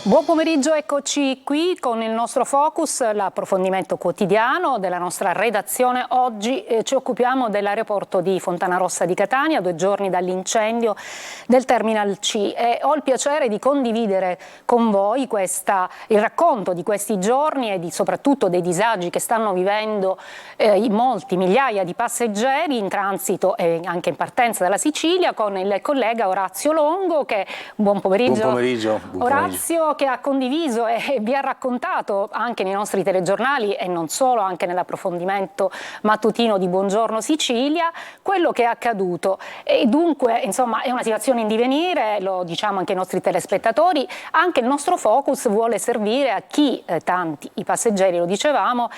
Buon pomeriggio, eccoci qui con il nostro focus, l'approfondimento quotidiano della nostra redazione. Oggi ci occupiamo dell'aeroporto di Fontanarossa di Catania, 2 giorni dall'incendio del Terminal C, e ho il piacere di condividere con voi il racconto di questi giorni e soprattutto dei disagi che stanno vivendo molti, migliaia di passeggeri in transito e anche in partenza dalla Sicilia, con il collega Orazio Longo. Buon pomeriggio. Buon pomeriggio. Orazio, che ha condiviso e vi ha raccontato anche nei nostri telegiornali e non solo, anche nell'approfondimento mattutino di Buongiorno Sicilia, quello che è accaduto. E dunque, insomma, è una situazione in divenire, lo diciamo anche ai nostri telespettatori. Anche il nostro focus vuole servire a chi, tanti i passeggeri, lo dicevamo,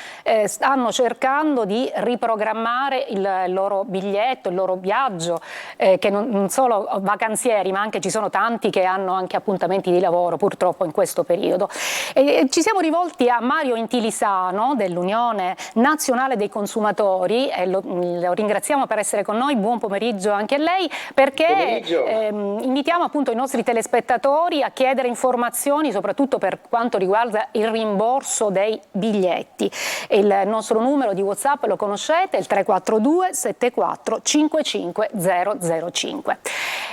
stanno cercando di riprogrammare il loro biglietto, il loro viaggio, che non solo vacanzieri, ma anche ci sono tanti che hanno anche appuntamenti di lavoro purtroppo in questo periodo. Ci siamo rivolti a Mario Intilisano dell'Unione Nazionale dei Consumatori e lo ringraziamo per essere con noi. Buon pomeriggio anche a lei, perché invitiamo appunto i nostri telespettatori a chiedere informazioni soprattutto per quanto riguarda il rimborso dei biglietti. Il nostro numero di WhatsApp lo conoscete, il 342 74 55 005.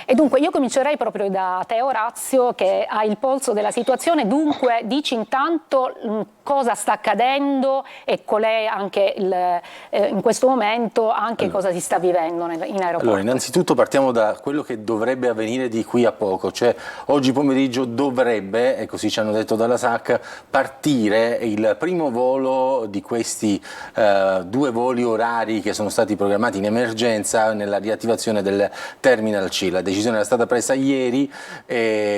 E dunque io comincerei proprio da te, Orazio, che hai il polso della situazione. Dunque dici intanto cosa sta accadendo e qual è anche in questo momento anche cosa si sta vivendo in aeroporto. Allora, innanzitutto partiamo da quello che dovrebbe avvenire di qui a poco, cioè oggi pomeriggio dovrebbe, e così ci hanno detto dalla SAC, partire il primo volo di questi 2 voli orari che sono stati programmati in emergenza nella riattivazione del Terminal C. La decisione era stata presa ieri,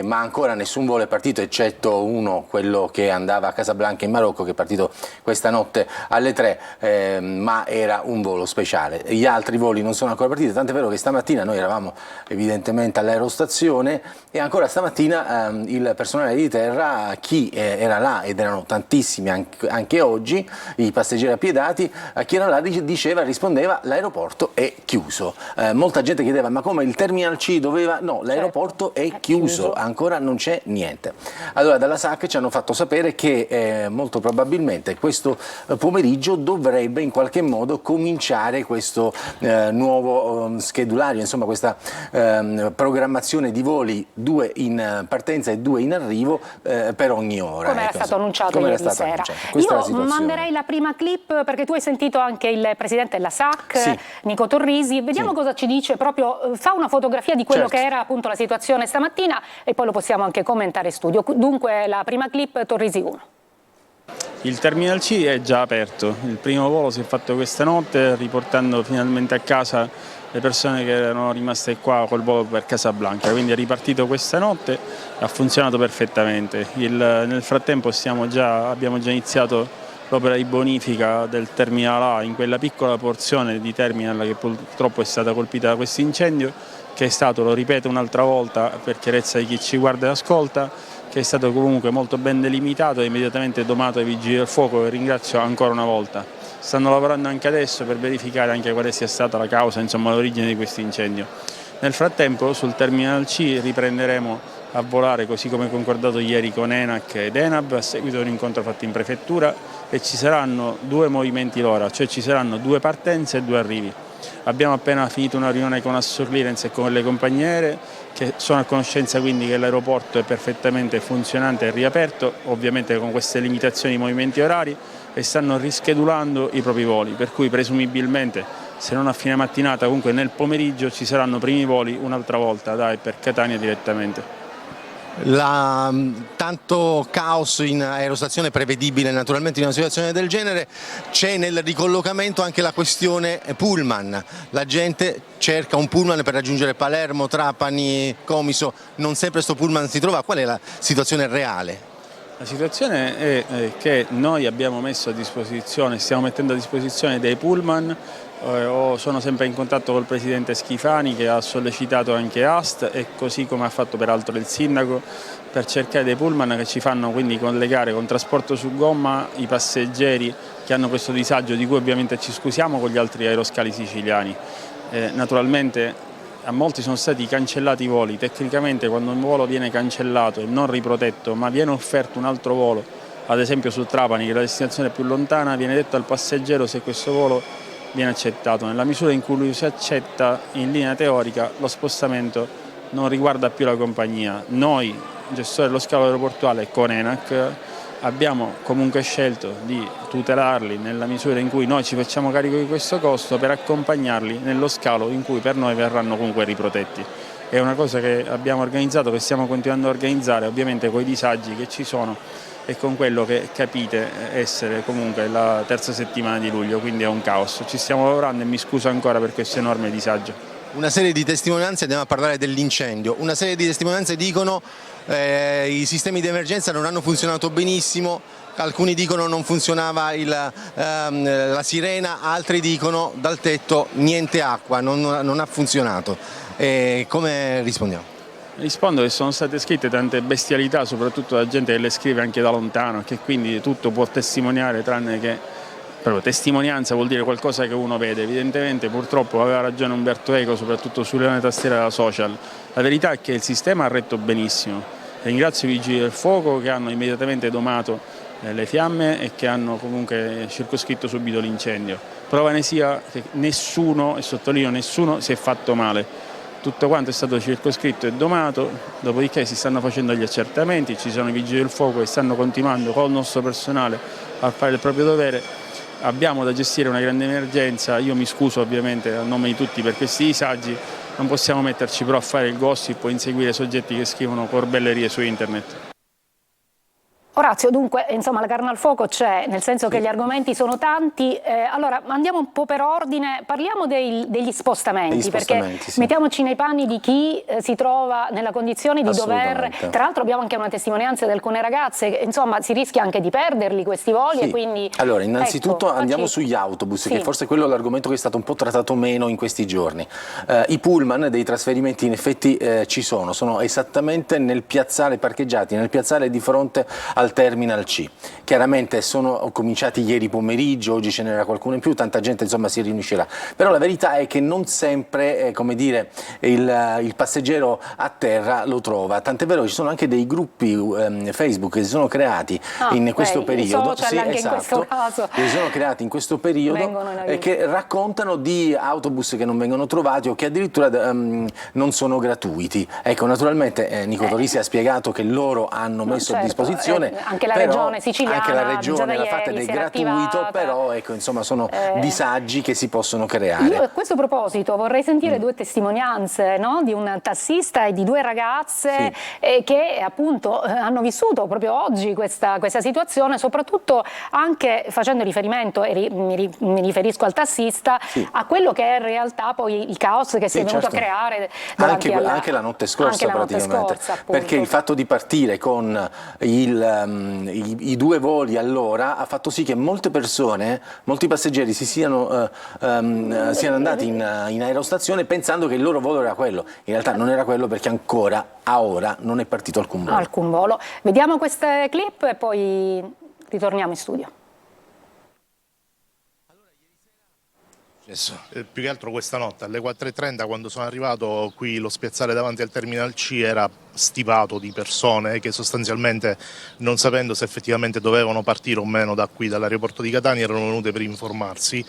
ma ancora nessun volo è partito, eccetto uno, quello che andava a Casablanca in Marocco, che è partito questa notte alle 3, ma era un volo speciale. Gli altri voli non sono ancora partiti, tant'è vero che stamattina noi eravamo evidentemente all'aerostazione e ancora stamattina il personale di terra, chi era là, ed erano tantissimi anche oggi, i passeggeri appiedati, a chi era là rispondeva: l'aeroporto è chiuso. Molta gente chiedeva: ma come, il Terminal C doveva? No, l'aeroporto è chiuso, ancora non c'è niente. Allora dalla SAC ci hanno fatto sapere che molto probabilmente questo pomeriggio dovrebbe in qualche modo cominciare questo nuovo schedulario, insomma questa programmazione di voli, 2 in partenza e 2 in arrivo per ogni ora. Come era stato annunciato ieri sera. Io manderei la prima clip, perché tu hai sentito anche il presidente della SAC, sì, Nico Torrisi. Vediamo cosa ci dice, proprio fa una fotografia di quello che era appunto la situazione stamattina e poi lo possiamo anche commentare in studio. Dunque la prima clip, Torrisi 1. Il Terminal C è già aperto, il primo volo si è fatto questa notte riportando finalmente a casa le persone che erano rimaste qua col volo per Casablanca, quindi è ripartito questa notte, ha funzionato perfettamente. Nel frattempo abbiamo già iniziato l'opera di bonifica del Terminal A in quella piccola porzione di terminal che purtroppo è stata colpita da questo incendio, che è stato, lo ripeto un'altra volta per chiarezza di chi ci guarda e ascolta, che è stato comunque molto ben delimitato e immediatamente domato ai vigili del fuoco, e ringrazio ancora una volta. Stanno lavorando anche adesso per verificare anche quale sia stata la causa, insomma l'origine di questo incendio. Nel frattempo sul Terminal C riprenderemo a volare, così come concordato ieri con ENAC ed ENAB, a seguito di un incontro fatto in prefettura, e ci saranno 2 movimenti l'ora, cioè ci saranno 2 partenze e 2 arrivi. Abbiamo appena finito una riunione con Assoclearance e con le compagnie aeree, che sono a conoscenza quindi che l'aeroporto è perfettamente funzionante e riaperto, ovviamente con queste limitazioni di movimenti orari, e stanno rischedulando i propri voli, per cui presumibilmente, se non a fine mattinata, comunque nel pomeriggio ci saranno primi voli un'altra volta da e per Catania direttamente. Tanto caos in aerostazione prevedibile naturalmente in una situazione del genere. C'è nel ricollocamento anche la questione pullman, la gente cerca un pullman per raggiungere Palermo, Trapani, Comiso, non sempre sto pullman si trova. Qual è la situazione reale? La situazione è che noi abbiamo messo a disposizione, stiamo mettendo a disposizione dei pullman. Sono sempre in contatto col presidente Schifani, che ha sollecitato anche AST, e così come ha fatto peraltro il sindaco, per cercare dei pullman che ci fanno quindi collegare con trasporto su gomma i passeggeri che hanno questo disagio, di cui ovviamente ci scusiamo, con gli altri aeroscali siciliani. Naturalmente a molti sono stati cancellati i voli. Tecnicamente quando un volo viene cancellato e non riprotetto, ma viene offerto un altro volo, ad esempio su Trapani, che è la destinazione più lontana, viene detto al passeggero se questo volo viene accettato. Nella misura in cui lui si accetta, in linea teorica, lo spostamento non riguarda più la compagnia. Noi, gestori dello scalo aeroportuale con ENAC, abbiamo comunque scelto di tutelarli nella misura in cui noi ci facciamo carico di questo costo per accompagnarli nello scalo in cui per noi verranno comunque riprotetti. È una cosa che abbiamo organizzato, che stiamo continuando a organizzare, ovviamente con i disagi che ci sono e con quello che capite essere comunque la terza settimana di luglio, quindi è un caos. Ci stiamo lavorando e mi scuso ancora per questo enorme disagio. Una serie di testimonianze, andiamo a parlare dell'incendio, una serie di testimonianze dicono i sistemi di emergenza non hanno funzionato benissimo, alcuni dicono non funzionava la sirena, altri dicono dal tetto niente acqua, non ha funzionato. Come rispondiamo? Rispondo che sono state scritte tante bestialità, soprattutto da gente che le scrive anche da lontano, che quindi tutto può testimoniare tranne che proprio testimonianza vuol dire qualcosa che uno vede. Evidentemente purtroppo aveva ragione Umberto Eco, soprattutto sulle tastiere della social. La verità è che il sistema ha retto benissimo. Ringrazio i vigili del fuoco che hanno immediatamente domato le fiamme e che hanno comunque circoscritto subito l'incendio. Prova ne sia che nessuno, e sottolineo nessuno, si è fatto male. Tutto quanto è stato circoscritto e domato, dopodiché si stanno facendo gli accertamenti, ci sono i vigili del fuoco che stanno continuando con il nostro personale a fare il proprio dovere. Abbiamo da gestire una grande emergenza, io mi scuso ovviamente a nome di tutti per questi disagi, non possiamo metterci però a fare il gossip o inseguire soggetti che scrivono corbellerie su internet. Orazio, dunque, insomma, la carne al fuoco c'è, nel senso che gli argomenti sono tanti. Allora, andiamo un po' per ordine, parliamo degli spostamenti, perché sì. mettiamoci nei panni di chi si trova nella condizione di dover... Tra l'altro abbiamo anche una testimonianza di alcune ragazze, insomma, si rischia anche di perderli questi voli e quindi... Allora, innanzitutto ecco, andiamo sugli autobus, che forse quello è l'argomento che è stato un po' trattato meno in questi giorni. I pullman dei trasferimenti in effetti ci sono esattamente nel piazzale, parcheggiati nel piazzale di fronte al Terminal C. Chiaramente sono cominciati ieri pomeriggio, oggi ce n'era qualcuno in più, tanta gente insomma si riuniscerà, però la verità è che non sempre come dire, il passeggero a terra lo trova, tant'è vero che ci sono anche dei gruppi Facebook che si sono creati in questo periodo, social anche in questo caso. Che si sono creati in questo periodo e che raccontano di autobus che non vengono trovati o che addirittura non sono gratuiti. Ecco, naturalmente Nico Torrisi ha spiegato che loro hanno messo a disposizione anche la regione siciliana, anche la regione l'ha fatta ed è gratuito, però ecco, insomma sono disagi che si possono creare. Io a questo proposito vorrei sentire due testimonianze, no? Di un tassista e di due ragazze che appunto hanno vissuto proprio oggi questa situazione, soprattutto anche facendo riferimento, e mi riferisco al tassista, a quello che è in realtà poi il caos che si è venuto a creare anche la notte scorsa praticamente, perché il fatto di partire con i due voli all'ora ha fatto sì che molte persone, molti passeggeri siano andati in aerostazione pensando che il loro volo era quello. In realtà non era quello, perché ancora a ora non è partito alcun volo. Vediamo queste clip e poi ritorniamo in studio. Più che altro questa notte alle 4:30, quando sono arrivato qui, lo spiazzale davanti al Terminal C era stipato di persone che sostanzialmente, non sapendo se effettivamente dovevano partire o meno da qui, dall'aeroporto di Catania, erano venute per informarsi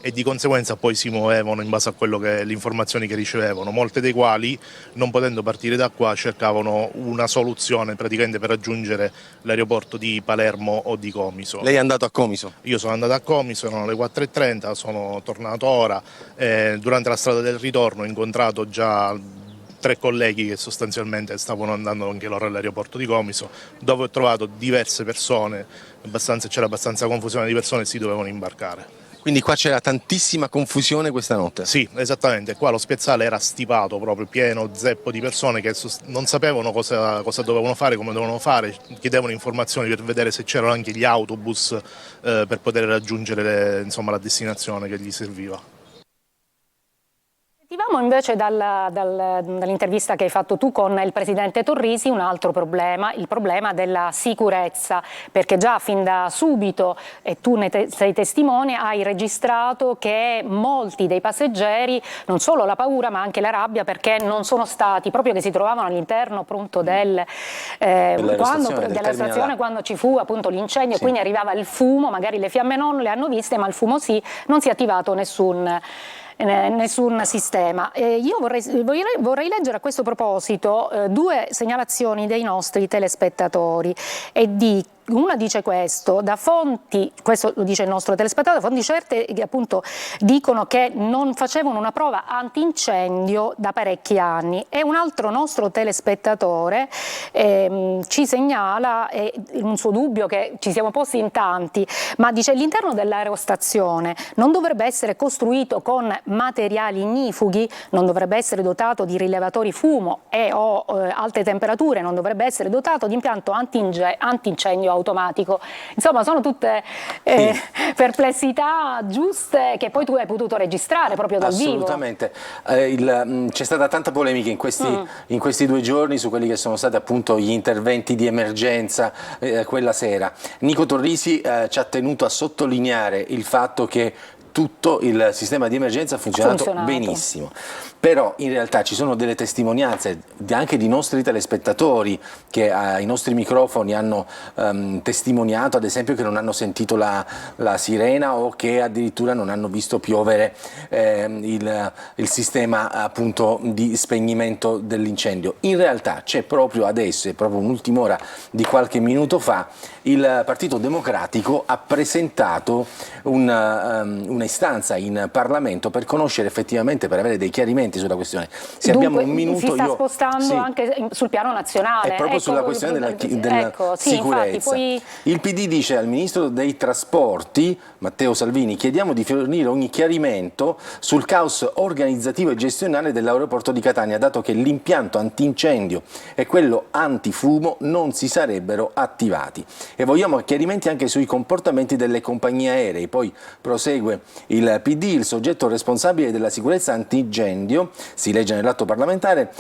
e di conseguenza poi si muovevano in base a quello che le informazioni che ricevevano, molte dei quali, non potendo partire da qua, cercavano una soluzione praticamente per raggiungere l'aeroporto di Palermo o di Comiso. Lei è andato a Comiso? Io sono andato a Comiso, erano le 4:30, sono tornato ora, durante la strada del ritorno ho incontrato già 3 colleghi che sostanzialmente stavano andando anche loro all'aeroporto di Comiso, dove ho trovato diverse persone, c'era abbastanza confusione di persone e si dovevano imbarcare. Quindi qua c'era tantissima confusione questa notte? Sì, esattamente, qua lo spiazzale era stipato, proprio pieno, zeppo di persone che non sapevano cosa dovevano fare, come dovevano fare, chiedevano informazioni per vedere se c'erano anche gli autobus per poter raggiungere la destinazione che gli serviva. Sappiamo invece dall'intervista che hai fatto tu con il presidente Torrisi un altro problema, il problema della sicurezza, perché già fin da subito, e tu ne sei testimone, hai registrato che molti dei passeggeri, non solo la paura ma anche la rabbia, perché non sono stati, proprio che si trovavano all'interno appunto della stazione quando ci fu appunto l'incendio, sì. Quindi arrivava il fumo, magari le fiamme non le hanno viste ma il fumo sì, non si è attivato nessun sistema. Io vorrei leggere a questo proposito due segnalazioni dei nostri telespettatori una dice questo, da fonti, questo lo dice il nostro telespettatore, fonti certe che appunto dicono che non facevano una prova antincendio da parecchi anni, e un altro nostro telespettatore ci segnala un suo dubbio che ci siamo posti in tanti, ma dice: l'interno dell'aerostazione non dovrebbe essere costruito con materiali ignifughi, non dovrebbe essere dotato di rilevatori fumo o alte temperature, non dovrebbe essere dotato di impianto antincendio automatico. Insomma, sono tutte perplessità giuste che poi tu hai potuto registrare proprio dal vivo. Assolutamente. C'è stata tanta polemica in questi 2 giorni su quelli che sono stati appunto gli interventi di emergenza quella sera. Nico Torrisi ci ha tenuto a sottolineare il fatto che tutto il sistema di emergenza ha funzionato benissimo, però in realtà ci sono delle testimonianze anche di nostri telespettatori che ai nostri microfoni hanno testimoniato ad esempio che non hanno sentito la sirena o che addirittura non hanno visto piovere il sistema appunto di spegnimento dell'incendio. In realtà c'è proprio adesso, è proprio un'ultima ora di qualche minuto fa, il Partito Democratico ha presentato un'istanza in Parlamento per conoscere effettivamente, per avere dei chiarimenti sulla questione. Se Dunque, abbiamo un minuto, si sta spostando anche sul piano nazionale. È proprio sulla questione della sicurezza. Il PD dice al Ministro dei Trasporti, Matteo Salvini: chiediamo di fornire ogni chiarimento sul caos organizzativo e gestionale dell'aeroporto di Catania, dato che l'impianto antincendio e quello antifumo non si sarebbero attivati. E vogliamo chiarimenti anche sui comportamenti delle compagnie aeree. Poi prosegue il PD: il soggetto responsabile della sicurezza antincendio, si legge nell'atto parlamentare,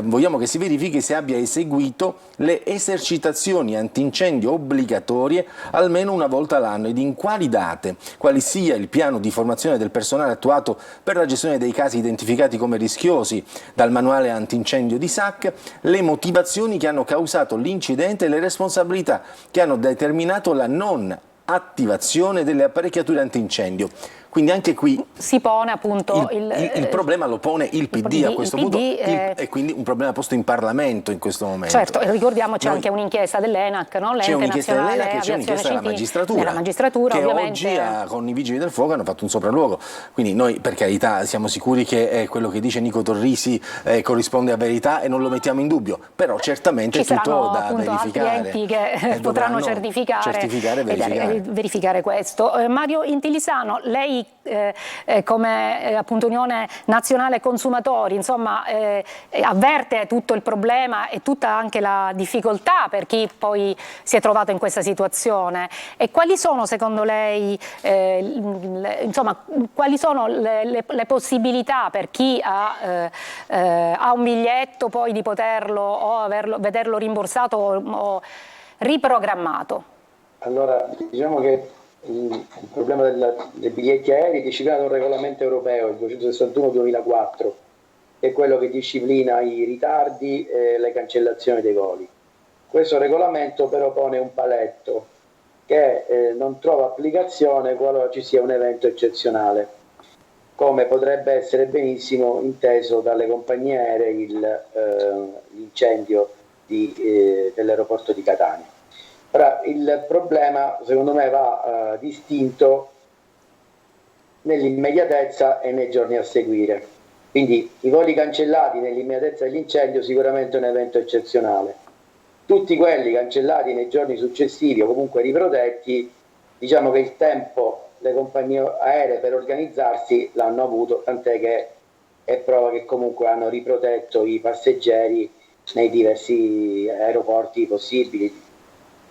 vogliamo che si verifichi se abbia eseguito le esercitazioni antincendio obbligatorie almeno una volta l'anno ed in quali date, quali sia il piano di formazione del personale attuato per la gestione dei casi identificati come rischiosi dal manuale antincendio di SAC, le motivazioni che hanno causato l'incidente e le responsabilità che hanno determinato la non attivazione delle apparecchiature antincendio. Quindi anche qui si pone appunto il problema lo pone il PD a questo punto e quindi un problema posto in Parlamento in questo momento. Certo, ricordiamo c'è anche un'inchiesta dell'ENAC, no? C'è un'inchiesta dell'ENAC e c'è un'inchiesta della magistratura che ovviamente oggi con i Vigili del Fuoco hanno fatto un sopralluogo. Quindi noi per carità siamo sicuri che quello che dice Nico Torrisi corrisponde a verità e non lo mettiamo in dubbio, però certamente è tutto da verificare. Altri enti che potranno certificare e verificare questo. Mario Intilisano, lei come appunto Unione Nazionale Consumatori, insomma, avverte tutto il problema e tutta anche la difficoltà per chi poi si è trovato in questa situazione. E quali sono secondo lei, insomma, quali sono le possibilità per chi ha un biglietto poi di poterlo o vederlo rimborsato o riprogrammato? Allora, diciamo che il problema dei biglietti aerei è disciplinato da un regolamento europeo, il 261/2004, che è quello che disciplina i ritardi e le cancellazioni dei voli. Questo regolamento però pone un paletto che non trova applicazione qualora ci sia un evento eccezionale, come potrebbe essere benissimo inteso dalle compagnie aeree l'incendio dell'aeroporto di Catania. Ora, il problema secondo me va distinto nell'immediatezza e nei giorni a seguire. Quindi i voli cancellati nell'immediatezza dell'incendio sicuramente è un evento eccezionale. Tutti quelli cancellati nei giorni successivi o comunque riprotetti, diciamo che il tempo le compagnie aeree per organizzarsi l'hanno avuto, tant'è che è prova che comunque hanno riprotetto i passeggeri nei diversi aeroporti possibili.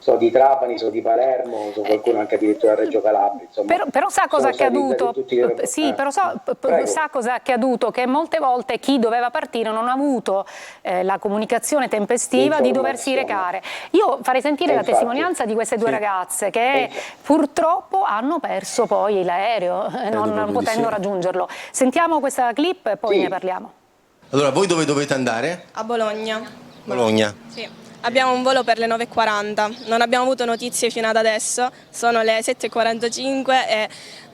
so di Trapani, so di Palermo, so qualcuno anche addirittura a Reggio Calabria. Insomma, però sa cosa è accaduto? Sì, però sa cosa è accaduto? Che molte volte chi doveva partire non ha avuto la comunicazione tempestiva di doversi recare. Io farei sentire la testimonianza di queste due ragazze che purtroppo hanno perso poi l'aereo, non potendo raggiungerlo. Sentiamo questa clip e poi ne parliamo. Allora, voi dove dovete andare? A Bologna. Bologna. Sì. Abbiamo un volo per le 9:40, non abbiamo avuto notizie fino ad adesso, sono le 7:45 e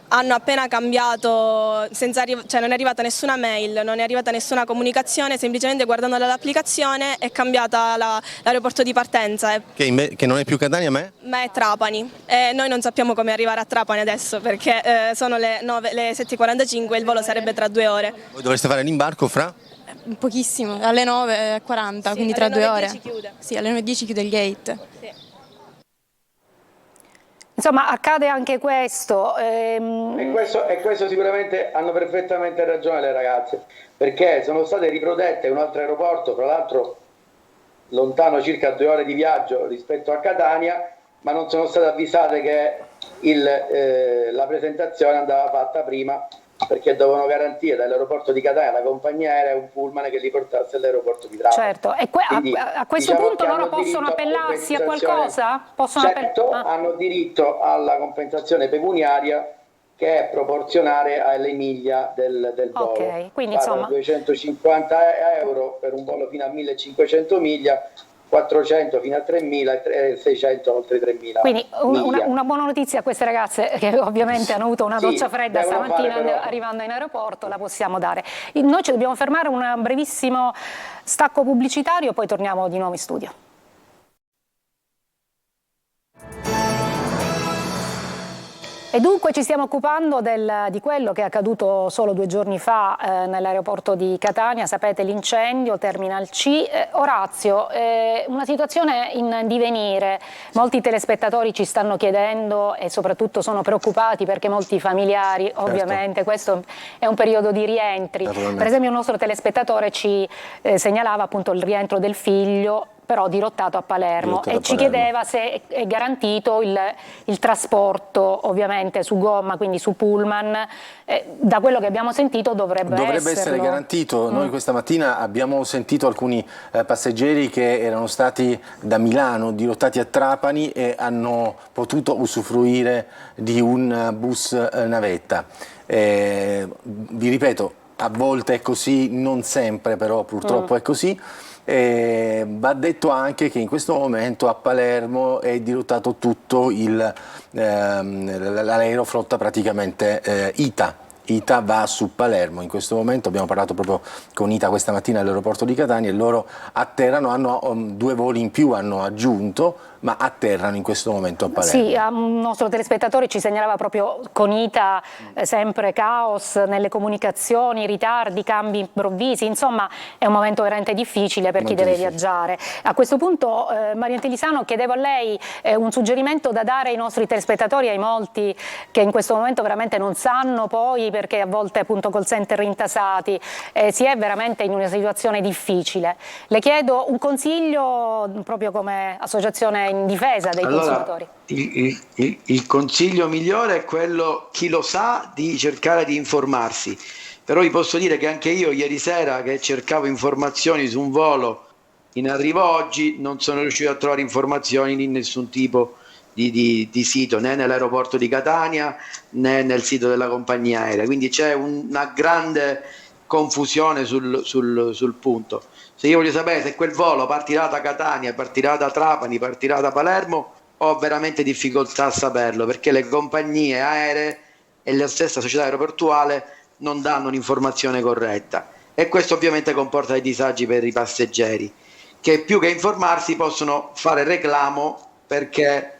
hanno appena cambiato, cioè non è arrivata nessuna mail, non è arrivata nessuna comunicazione, semplicemente guardando dall'applicazione è cambiata l'aeroporto di partenza. Che non è più Catania, ma è Trapani. E noi non sappiamo come arrivare a Trapani adesso perché sono le 7:45 e il volo sarebbe tra 2 ore. voi dovreste fare l'imbarco fra? Pochissimo, alle 9:40, quindi tra 2 ore. Chiude. Sì, alle 9:10 chiude il gate. Sì. Insomma, accade anche questo. E questo sicuramente hanno perfettamente ragione le ragazze, perché sono state riprotette in un altro aeroporto, tra l'altro lontano circa 2 ore di viaggio rispetto a Catania, ma non sono state avvisate che la presentazione andava fatta prima, perché dovevano garantire dall'aeroporto di Catania la compagnia aerea un pullman che li portasse all'aeroporto di Trapani. Certo, e a questo punto loro possono appellarsi a qualcosa? Certo, hanno diritto alla compensazione pecuniaria che è proporzionale alle miglia del volo. Ok, quindi insomma 250 euro per un volo fino a 1500 miglia, 400 fino a 3.000 e 600 oltre 3.000. Quindi una buona notizia a queste ragazze che ovviamente hanno avuto una doccia fredda stamattina arrivando in aeroporto, la possiamo dare. Noi ci dobbiamo fermare un brevissimo stacco pubblicitario, poi torniamo di nuovo in studio. E dunque ci stiamo occupando di quello che è accaduto solo 2 giorni fa nell'aeroporto di Catania, sapete l'incendio, Terminal C. Orazio, una situazione in divenire, molti telespettatori ci stanno chiedendo e soprattutto sono preoccupati perché molti familiari, ovviamente, questo è un periodo di rientri. Per esempio un nostro telespettatore ci segnalava appunto il rientro del figlio, però dirottato a Palermo, e ci chiedeva se è garantito il trasporto ovviamente su gomma, quindi su pullman. Da quello che abbiamo sentito dovrebbe essere garantito. Noi questa mattina abbiamo sentito alcuni passeggeri che erano stati da Milano dirottati a Trapani e hanno potuto usufruire di un bus navetta. Vi ripeto, a volte è così, non sempre, però purtroppo è così. Va detto anche che in questo momento a Palermo è dirottato tutto l'aeroflotta praticamente ITA. ITA va su Palermo, in questo momento abbiamo parlato proprio con ITA questa mattina all'aeroporto di Catania e loro atterrano, hanno 2 voli in più, hanno aggiunto, ma atterrano in questo momento a Palermo. Sì, un nostro telespettatore ci segnalava proprio con ITA sempre caos nelle comunicazioni, ritardi, cambi improvvisi, insomma è un momento veramente difficile per chi deve viaggiare. A questo punto Maria Antelisano, chiedevo a lei un suggerimento da dare ai nostri telespettatori, ai molti che in questo momento veramente non sanno poi, perché a volte appunto call center intasati, si è veramente in una situazione difficile. Le chiedo un consiglio proprio come associazione in difesa dei consumatori. Il consiglio migliore è quello, chi lo sa, di cercare di informarsi. Però vi posso dire che anche io ieri sera, che cercavo informazioni su un volo in arrivo oggi, non sono riuscito a trovare informazioni in nessun tipo di sito, né nell'aeroporto di Catania né nel sito della compagnia aerea, quindi c'è una grande confusione sul punto. Se io voglio sapere se quel volo partirà da Catania, partirà da Trapani, partirà da Palermo, ho veramente difficoltà a saperlo, perché le compagnie aeree e la stessa società aeroportuale non danno un'informazione corretta, e questo ovviamente comporta dei disagi per i passeggeri, che più che informarsi possono fare reclamo, perché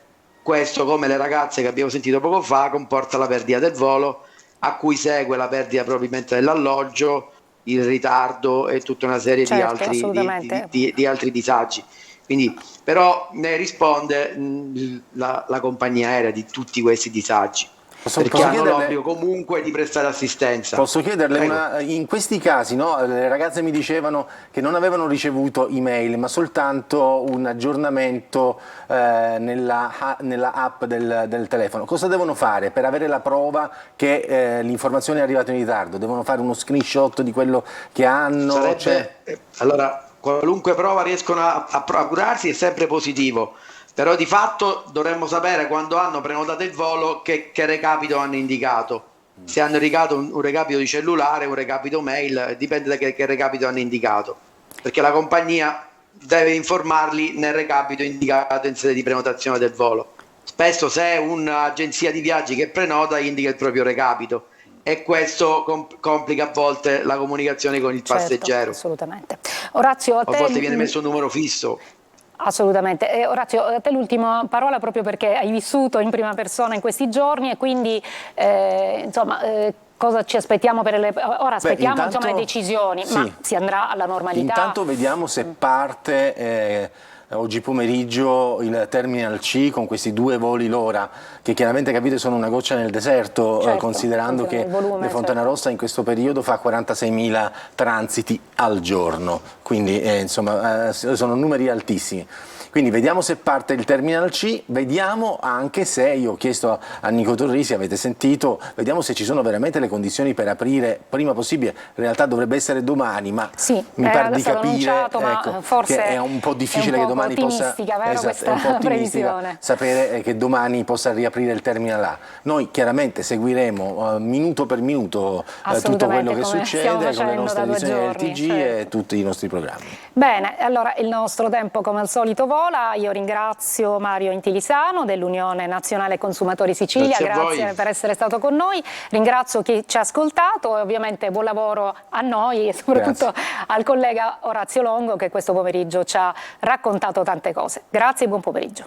questo, come le ragazze che abbiamo sentito poco fa, comporta la perdita del volo, a cui segue la perdita probabilmente dell'alloggio, il ritardo e tutta una serie di altri disagi. Quindi, però ne risponde la compagnia aerea di tutti questi disagi. perché hanno l'obbligo comunque di prestare assistenza. Posso chiederle, in questi casi, no, le ragazze mi dicevano che non avevano ricevuto email ma soltanto un aggiornamento nella app del telefono. Cosa devono fare per avere la prova che l'informazione è arrivata in ritardo? Devono fare uno screenshot di quello che hanno? Allora, qualunque prova riescono a procurarsi è sempre positivo, però di fatto dovremmo sapere quando hanno prenotato il volo che recapito hanno indicato. Se hanno indicato un recapito di cellulare, un recapito mail, dipende da che recapito hanno indicato, perché la compagnia deve informarli nel recapito indicato in sede di prenotazione del volo. Spesso se è un'agenzia di viaggi che prenota indica il proprio recapito, e questo complica a volte la comunicazione con il passeggero. Assolutamente. Orazio, a volte viene messo un numero fisso. Assolutamente. Orazio, a te l'ultima parola, proprio perché hai vissuto in prima persona in questi giorni e quindi insomma cosa ci aspettiamo per ora aspettiamo intanto, le decisioni, sì, ma si andrà alla normalità. Intanto vediamo se parte oggi pomeriggio il Terminal C con questi 2 voli l'ora, che chiaramente, capite, sono una goccia nel deserto, certo, considerando che le Fontanarossa in questo periodo fa 46.000 transiti al giorno, quindi insomma sono numeri altissimi. Quindi vediamo se parte il Terminal C, vediamo anche se, io ho chiesto a Nico Torrisi, avete sentito, vediamo se ci sono veramente le condizioni per aprire prima possibile. In realtà dovrebbe essere domani, ma sì, mi pare di capire forse che è un po' difficile che domani possa, sapere che domani possa riaprire il Terminal A. Noi chiaramente seguiremo minuto per minuto tutto quello che succede con le nostre edizioni del TG e tutti i nostri programmi. Bene, allora il nostro tempo come al solito vola. Io ringrazio Mario Intilisano dell'Unione Nazionale Consumatori Sicilia, grazie per essere stato con noi, ringrazio chi ci ha ascoltato e ovviamente buon lavoro a noi e soprattutto al collega Orazio Longo che questo pomeriggio ci ha raccontato tante cose. Grazie e buon pomeriggio.